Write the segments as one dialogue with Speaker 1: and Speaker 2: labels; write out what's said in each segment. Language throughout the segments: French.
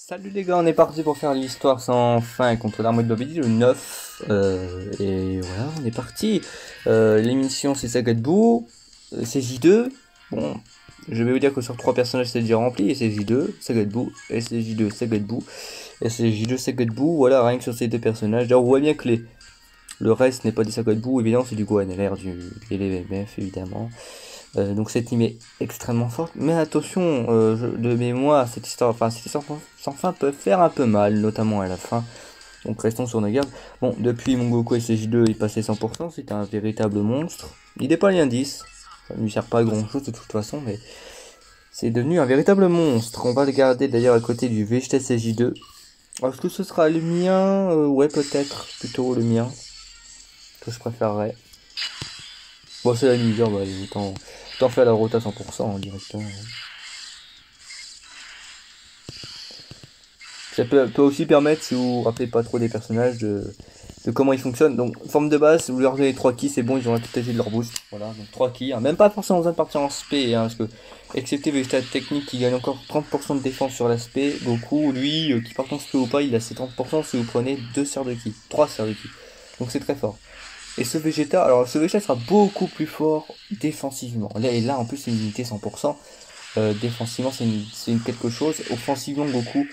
Speaker 1: Salut les gars, on est parti pour faire l'histoire sans fin contre l'armée de Babidi, le 9. Et voilà, on est parti. L'émission c'est Sagadbou, c'est J2. Bon, je vais vous dire que sur 3 personnages c'est déjà rempli, et c'est J2, Sagadbou, et c'est J2, Sagadbou, et c'est J2, Sagadbou. Voilà, rien que sur ces deux personnages. D'ailleurs, on voit bien que le reste n'est pas des Sagadbou, évidemment, c'est du Gohanler, du LVMF, évidemment. Donc cette team est extrêmement forte, mais attention, de mémoire, cette histoire sans fin peut faire un peu mal, notamment à la fin. Donc restons sur nos gardes. Bon, depuis mon Goku SJ2, il passait 100%, c'était un véritable monstre. Il n'est pas l'indice, ça ne lui sert pas à grand chose de toute façon, mais c'est devenu un véritable monstre. On va le garder d'ailleurs à côté du Vegeta SJ2. Est-ce que ce sera le mien? Ouais, peut-être, plutôt le mien, que je préférerais. Bon, c'est la misère, bah, autant faire la rota 100% directement. Ça peut aussi permettre, si vous vous rappelez pas trop des personnages, de comment ils fonctionnent. Donc, forme de base, vous leur donnez 3 keys, c'est bon, ils ont la totalité de leur boost. Voilà, donc 3 keys, hein. Même pas forcément besoin de partir en spé, hein, parce que, excepté Vegeta technique qui gagne encore 30% de défense sur l'aspect, Goku, lui, qui part en spé ou pas, il a ses 30% si vous prenez 2 serres de ki, 3 serres de ki. Donc c'est très fort. Et ce Vegeta, alors ce Vegeta sera beaucoup plus fort défensivement. Là en plus, c'est une unité 100%. Défensivement, c'est une quelque chose. Offensivement, Goku,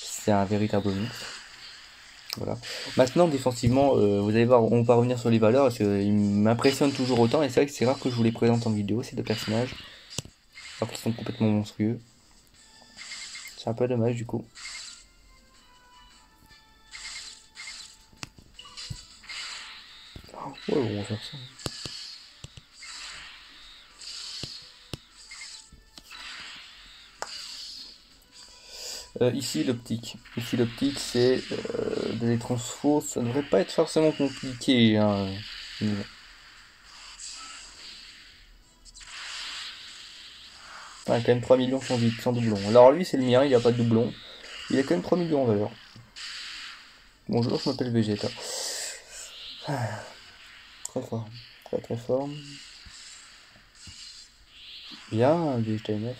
Speaker 1: c'est un véritable monstre. Voilà. Maintenant, défensivement, vous allez voir, on va revenir sur les valeurs, parce qu'ils m'impressionnent toujours autant, et c'est vrai que c'est rare que je vous les présente en vidéo, ces deux personnages, alors qu'ils sont complètement monstrueux. C'est un peu dommage, du coup. Ouais, on va faire ça. Ici l'optique. Ici l'optique c'est des transfos, ça ne devrait pas être forcément compliqué. Hein. Ah, quand même 3 millions sans vide, sans doublon. Alors lui c'est le mien, il n'y a pas de doublon. Il a quand même 3 millions en valeur. Bonjour, je m'appelle Vegeta. Très fort. Très très fort. Bien, Vegeta MF.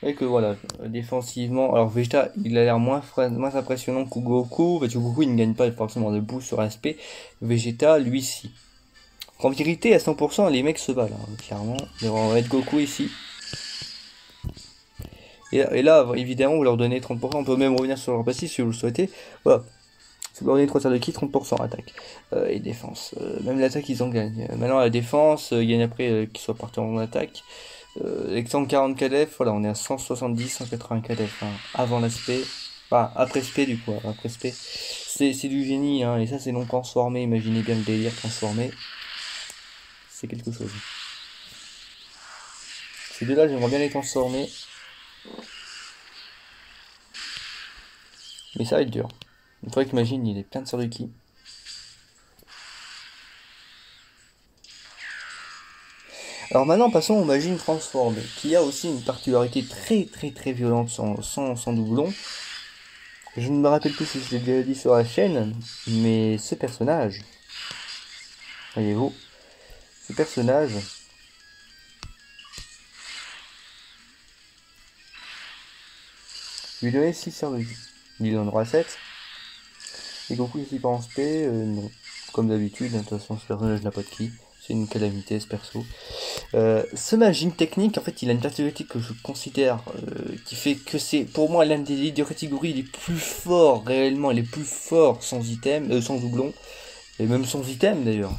Speaker 1: Et que voilà, défensivement, alors Vegeta il a l'air moins impressionnant que Goku, parce que Goku il ne gagne pas forcément de boost sur l'aspect. Vegeta, lui si. En vérité, à 100%, les mecs se battent, hein, clairement. On va mettre Goku ici. Et là, évidemment, vous leur donnez 30%. On peut même revenir sur leur passif si vous le souhaitez. Voilà. Si vous leur donnez 3 tiers de ki, 30% attaque. Et défense. Même l'attaque, ils en gagnent. Maintenant, la défense, ils gagnent après qu'ils soient partis en attaque. Avec 140 KDF, voilà, on est à 170, 180 KDF. Hein, avant l'aspect. Enfin, après SP, du coup. Après SP. C'est du génie, hein. Et ça, c'est non transformé. Imaginez bien le délire transformé. C'est quelque chose. Ces deux-là, j'aimerais bien les transformer. Mais ça va être dur. Une fois qu'imagine, il est plein de sorts de ki. Alors maintenant, passons au Magine transformé, qui a aussi une particularité très très très violente sans doublon. Je ne me rappelle plus si je l'ai déjà dit sur la chaîne, mais ce personnage, voyez-vous, ce personnage, lui donner 6 sorts de ki. Il lui donnera 7. Et Goku ici part en spé, non. Comme d'habitude, de toute façon ce personnage n'a pas de ki. C'est une calamité ce perso. Ce Magine technique, en fait, il a une particularité que je considère qui fait que c'est pour moi l'un des deux catégories les plus forts réellement, les plus forts sans item, sans doublon, et même sans item d'ailleurs.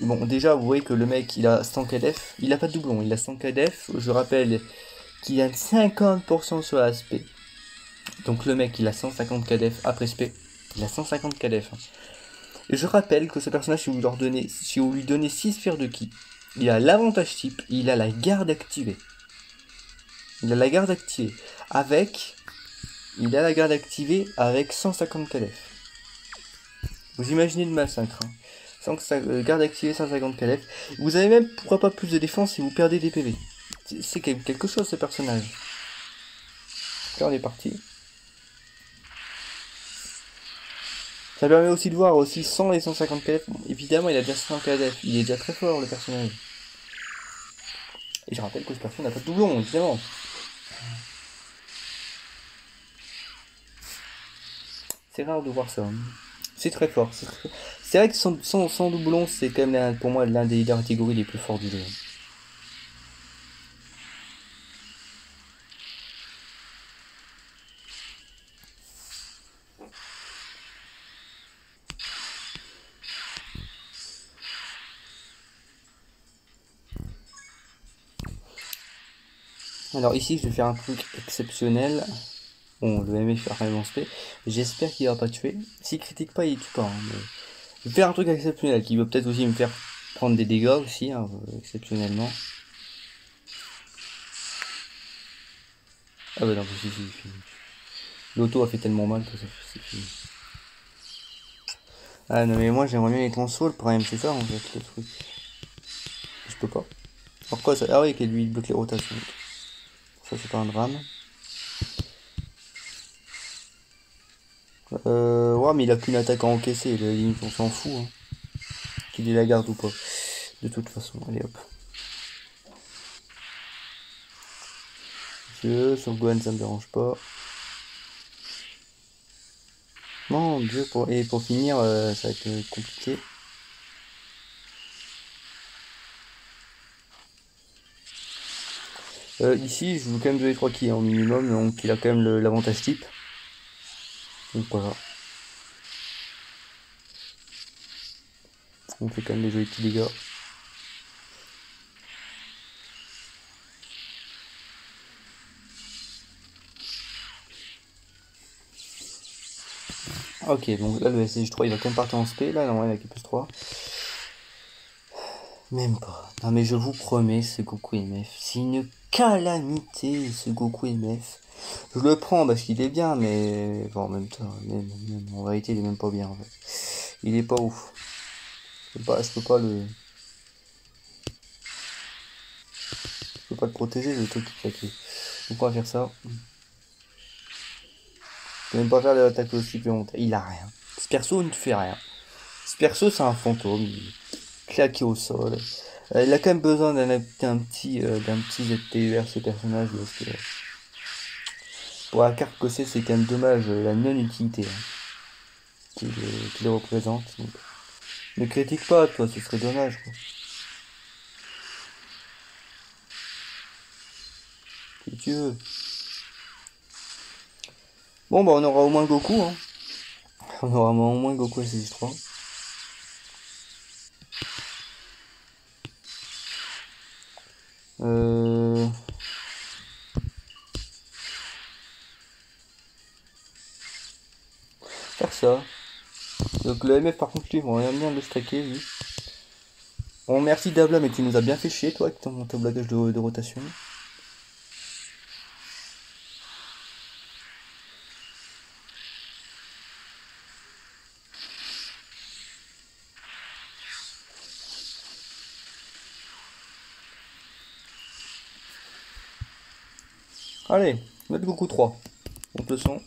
Speaker 1: Bon, déjà, vous voyez que le mec il a 100 KDF, il a pas de doublon, il a 100 KDF. Je rappelle qu'il a 50% sur l'aspect. Donc le mec il a 150 KDF après spé, il a 150 KDF. Hein. Et je rappelle que ce personnage, si vous lui donnez 6 sphères de ki, il a l'avantage type, il a la garde activée. Il a la garde activée avec... Il a la garde activée avec 150 KDF. Vous imaginez le massacre. Hein. Garde activée 150 KDF. Vous avez même, pourquoi pas, plus de défense si vous perdez des PV. C'est quelque chose ce personnage. Là on est parti. Ça permet aussi de voir aussi 100 et 150 KDF. Bon, évidemment, il a déjà 100 KDF. Il est déjà très fort, le personnage. Et je rappelle que ce perso n'a pas de doublon, évidemment. C'est rare de voir ça. C'est très fort. C'est vrai que sans doublon, c'est quand même pour moi l'un des catégories les plus forts du jeu. Alors ici, je vais faire un truc exceptionnel. Bon, le MF fait rien spé. J'espère qu'il va pas tuer. S'il critique pas, il tue pas. Mais... Je vais faire un truc exceptionnel qui va peut-être aussi me faire prendre des dégâts aussi, hein, exceptionnellement. Ah bah non, c'est fini. L'auto a fait tellement mal que c'est fini. Ah non mais moi j'aimerais bien être en soul, le problème c'est ça en fait le truc. Je peux pas. Pourquoi ça? Ah oui, qu'il lui bloque les rotations. Ça c'est pas un drame. Ouais mais il a qu'une attaque à encaisser, la limite on s'en fout. Hein. Qu'il ait la garde ou pas. De toute façon, allez hop. Sur Gohan ça me dérange pas. Mon dieu, et pour finir, ça va être compliqué. Ici, je veux quand même donner 3 kills au minimum, donc il a quand même l'avantage type. Donc voilà. On fait quand même des jolis petits dégâts. Ok, donc là le SSJ3 il va quand même partir en SP, là normalement il a que plus 3. Même pas. Non mais je vous promets, ce Goku MF, c'est une calamité ce Goku MF. Je le prends parce qu'il est bien, mais bon, en même temps, même, en vérité il est même pas bien en fait. Il est pas ouf. Je peux pas le protéger, le truc qui claque. Donc on va faire ça. Je peux même pas faire l'attaque supplémentaire. Il a rien. Ce perso ne fait rien. Ce perso c'est un fantôme. Il est claqué au sol. Il a quand même besoin d'un petit ZTUR ce personnage parce que pour la carte cossée c'est quand même dommage la non-utilité hein, qu'il représente. Donc. Ne critique pas toi, ce serait dommage quoi. Si tu veux. Bon bah on aura au moins Goku hein. On aura au moins Goku SSJ3. Faire ça. Donc le MF par contre lui, on aime bien le stacker lui. Bon merci Dabla mais tu nous as bien fait chier toi avec ton blagage de rotation. Allez, mettre Goku 3. On te le sent.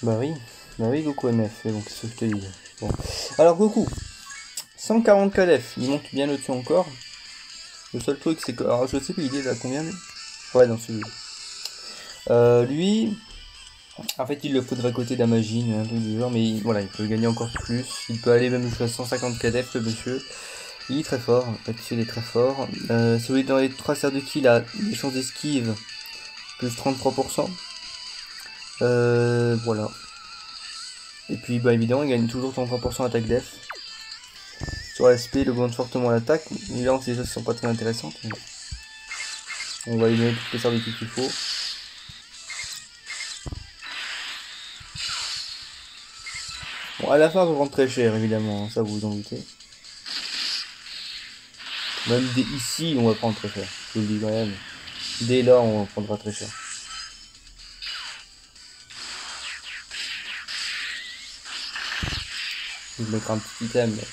Speaker 1: Bah oui Goku MF, donc c'est ce que je te dis. Bon. Alors Goku, 140 KDF, il monte bien au-dessus encore. Le seul truc c'est que, alors je sais plus il est à combien lui. Ouais dans celui. Lui, en fait il le faudrait côté d'Amagine, un truc du genre, mais voilà, il peut gagner encore plus. Il peut aller même jusqu'à 150 KDF le monsieur. Il est très fort, là-dessus il est très fort. Celui dans les 3 serres de kill a des chances d'esquive plus 33%. Voilà. Et puis bah évidemment il gagne toujours 33% attaque def. Sur SP il augmente fortement l'attaque. Évidemment c'est des choses qui sont pas très intéressantes. Mais... on va lui donner toutes les servitudes qu'il faut. Bon à la fin ça va rendre très cher évidemment, ça vous vous en doutez. Même dès ici on va prendre très cher. Je vous le dis quand même. Dès là on prendra très cher. Je vais mettre un petit item, mais...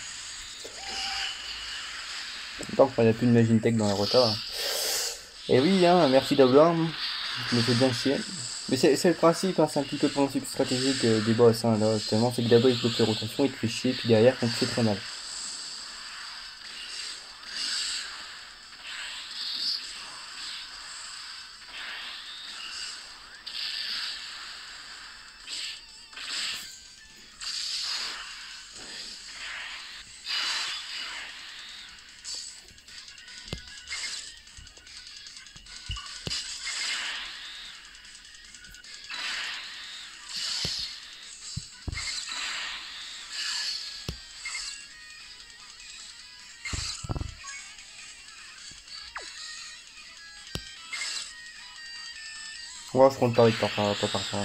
Speaker 1: Tant qu'il n'y a plus de Magintech dans la rota. Et oui, hein, merci d'avoir. Je me fais bien chier. Mais c'est le principe, hein, c'est un petit peu le principe stratégique des boss, hein, là, actuellement, c'est que d'abord il bloque les rotations, il te fait chier, puis derrière, on te fait très mal. Ouais, je compte pas avec pas par ça.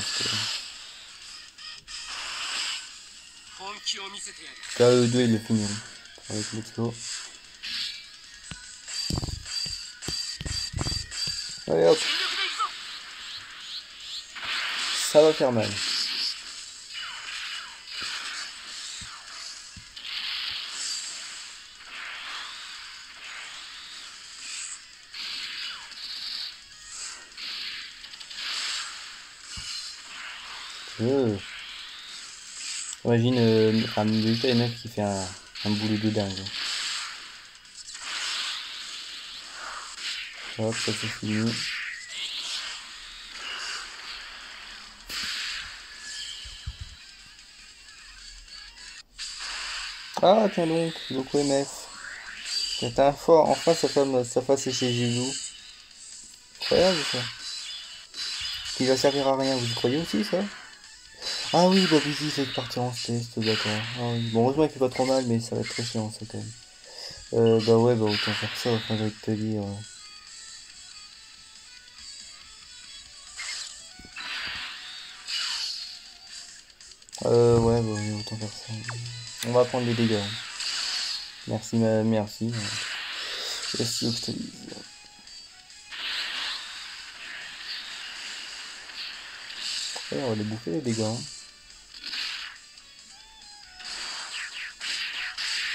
Speaker 1: Là, eux deux, ils le finiront. Avec let's go. Allez hop. Ça va faire mal. Imagine un mec qui fait un boulot de dingue. Hop, ça c'est fini. Ah tiens donc, Goku MF. C'est un fort, enfin sa face et ses joues. Incroyable ça. Qui va servir à rien, vous y croyez aussi ça? Ah oui, bah Busy fait partir en test, d'accord. Ah oui. Bon, heureusement il fait pas trop mal, mais ça va être très chiant ça quand même. Bah ouais, bah autant faire ça, enfin j'ai te dire. Ouais, bah oui, autant faire ça. On va prendre les dégâts. Merci, merci. Merci, Octolise. Ouais, on va les bouffer les dégâts. Hein.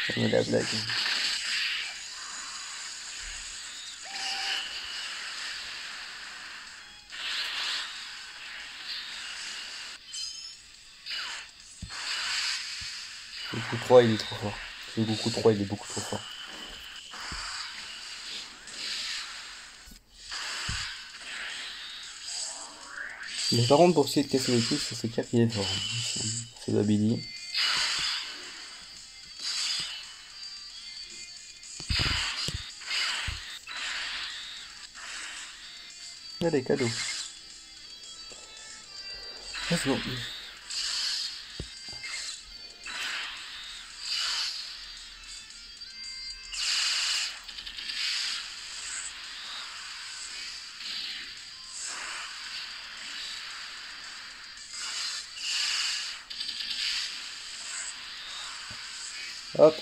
Speaker 1: Ça met la blague. Le coup 3 il est trop fort. Le coup 3 il est beaucoup trop fort. Mais par contre pour essayer de casser les couilles, c'est clair qu'il est fort. C'est la Billy. Il y a des cadeaux. Let's go. Hop.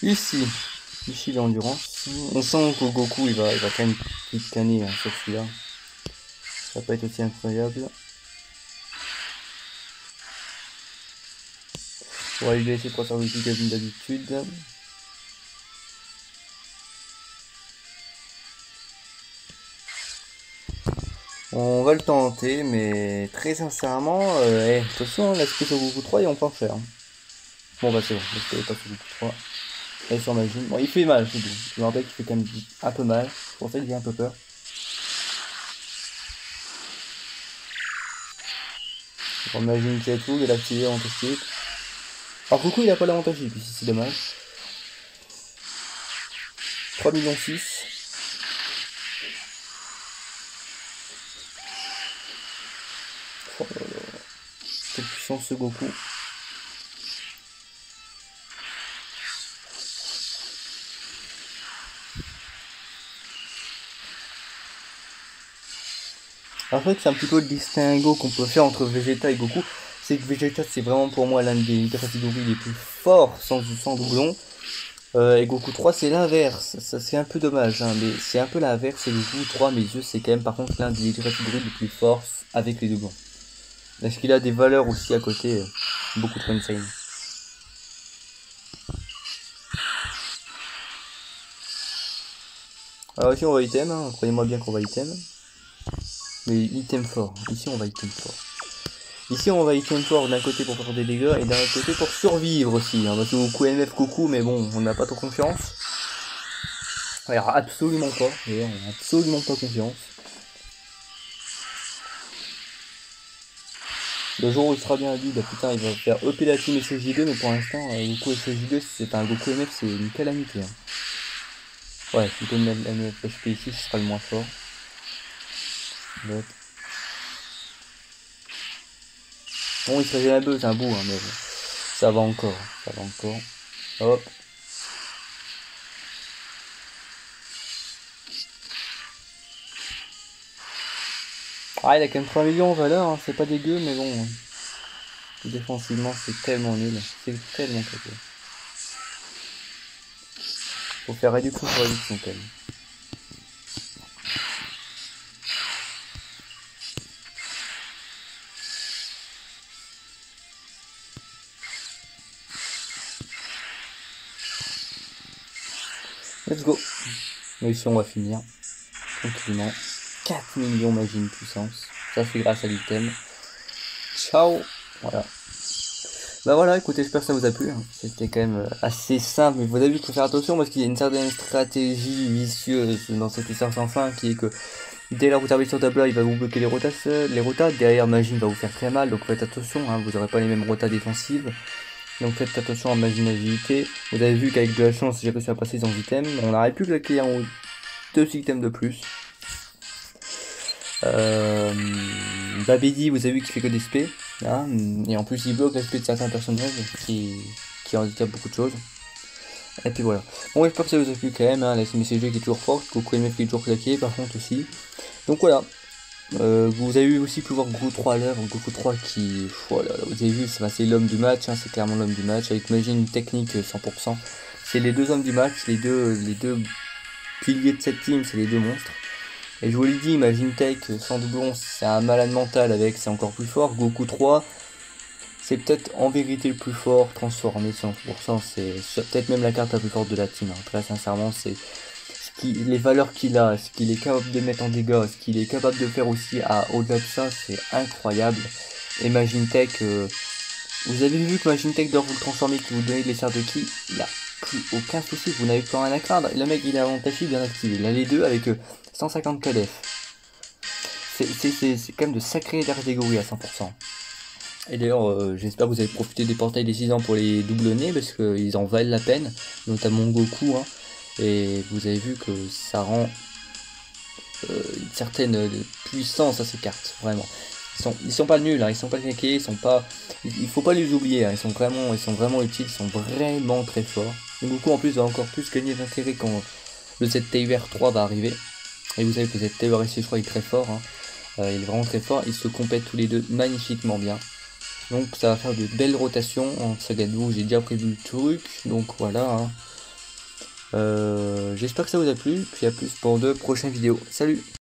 Speaker 1: Ici l'endurance. On sent que Goku il va quand même vite canner hein, sur celui-là. Ça va pas être aussi incroyable. On va lui laisser 3 servitudes comme d'habitude. On va le tenter, mais très sincèrement, attention, l'aspect sur Goku 3 et on peut en faire. Bon bah c'est bon, l'aspect est pas sur Goku 3. Et sur Majin. Bon, il fait mal, c'est tout. Je me rappelle qu'il fait quand même un peu mal. C'est pour ça que j'ai un peu peur. On imagine qu'il y a tout, il a activé fantastique. Alors Goku il a pas l'avantage ici, c'est dommage. 3 millions 6. Oh là là. Quelle puissance ce Goku. En fait, c'est un petit peu le distinguo qu'on peut faire entre Vegeta et Goku. C'est que Vegeta, c'est vraiment pour moi l'un des catégories les plus forts, sans doublon. Et Goku 3 c'est l'inverse, ça c'est un peu dommage, hein, mais c'est un peu l'inverse, et Goku 3 mes yeux c'est quand même par contre l'un des druides les plus forts avec les doublons. Est-ce qu'il a des valeurs aussi à côté, beaucoup trop insane. Alors ici on va item, hein, croyez-moi bien qu'on va item. Mais item fort, ici on va item fort. Ici on va item fort d'un côté pour faire des dégâts et d'un autre côté pour survivre aussi. Hein, parce que Goku MF coucou mais bon on n'a pas trop confiance. Alors absolument pas, d'ailleurs on n'a absolument pas confiance. Le jour où il sera bien à lui, bah putain il va faire EP la team SSJ2 mais pour l'instant Goku SSJ2 c'est un Goku MF c'est une calamité. Hein. Ouais, plutôt le MF HP ici ce sera le moins fort. Bon il se régène un peu, c'est un bout hein, mais bon. Ça va encore, ça va encore. Hop. Ah, il a quand même 3 millions en valeur, hein. C'est pas dégueu, mais bon. Défensivement, c'est tellement nul. C'est tellement très nul. Faut faire réduction sur réduction quand même. Let's go. Mais ici, on va finir. Tranquillement. 4 millions magie de puissance. Ça, c'est grâce à l'item. Ciao. Voilà. Bah voilà, écoutez, j'espère que ça vous a plu. C'était quand même assez simple, mais vous avez vu qu'il faut faire attention parce qu'il y a une certaine stratégie vicieuse dans cette histoire sans fin qui est que dès lors que vous arrivez sur tableau, il va vous bloquer les rotas. Derrière, Magine va vous faire très mal, donc faites attention, hein, vous n'aurez pas les mêmes rotas défensives. Donc faites attention à Magine agilité. Vous avez vu qu'avec de la chance, j'ai réussi à passer dans items. On n'aurait plus que claquer en 2 items de plus. Babidi, vous avez vu qu'il fait que des SP. Hein, et en plus, il bloque l'aspect de certains personnages qui handicapent beaucoup de choses. Et puis voilà. Bon, j'espère que ça vous a plu quand même. Hein, la CMCG qui est toujours forte. Goku MF qui est toujours claqué, par contre aussi. Donc voilà. Vous avez aussi pu voir Goku 3 à l'heure. Goku 3 qui. Voilà, vous avez vu, c'est l'homme du match. Hein, c'est clairement l'homme du match. Avec Magine technique 100%. C'est les deux hommes du match. Les deux piliers de cette team, c'est les deux monstres. Et je vous l'ai dit, Imagine Tech sans doublon, c'est un malade mental avec, c'est encore plus fort. Goku 3, c'est peut-être en vérité le plus fort, transformé 100%, c'est peut-être même la carte la plus forte de la team. Hein. Là, sincèrement, c'est les valeurs qu'il a, ce qu'il est capable de mettre en dégâts, ce qu'il est capable de faire aussi au-delà de ça, c'est incroyable. Et Imagine Tech, vous avez vu que Imagine Tech doit vous le transformer, qui vous donne les serres de ki, il a plus aucun souci, vous n'avez plus rien à craindre. Le mec, il a avantage bien activé, il a les deux avec 150 KDF. C'est quand même de sacrées catégories à 100%. Et d'ailleurs, j'espère que vous avez profité des portails des 6 ans pour les doublonner, parce qu'ils en valent la peine, notamment Goku. Hein, et vous avez vu que ça rend une certaine puissance à ces cartes, vraiment. Ils sont pas nuls, hein, ils sont pas claqués, il faut pas les oublier, hein, ils sont vraiment utiles, ils sont vraiment très forts. Et Goku en plus va encore plus gagner d'intérêt quand le ZTUR 3 va arriver. Et vous savez que le ZTUR ici je crois il est très fort, hein. Il est vraiment très fort, ils se complètent tous les deux magnifiquement bien. Donc ça va faire de belles rotations en Saga de Buu, j'ai déjà prévu le truc, donc voilà. Hein. J'espère que ça vous a plu, puis à plus pour de prochaines vidéos. Salut!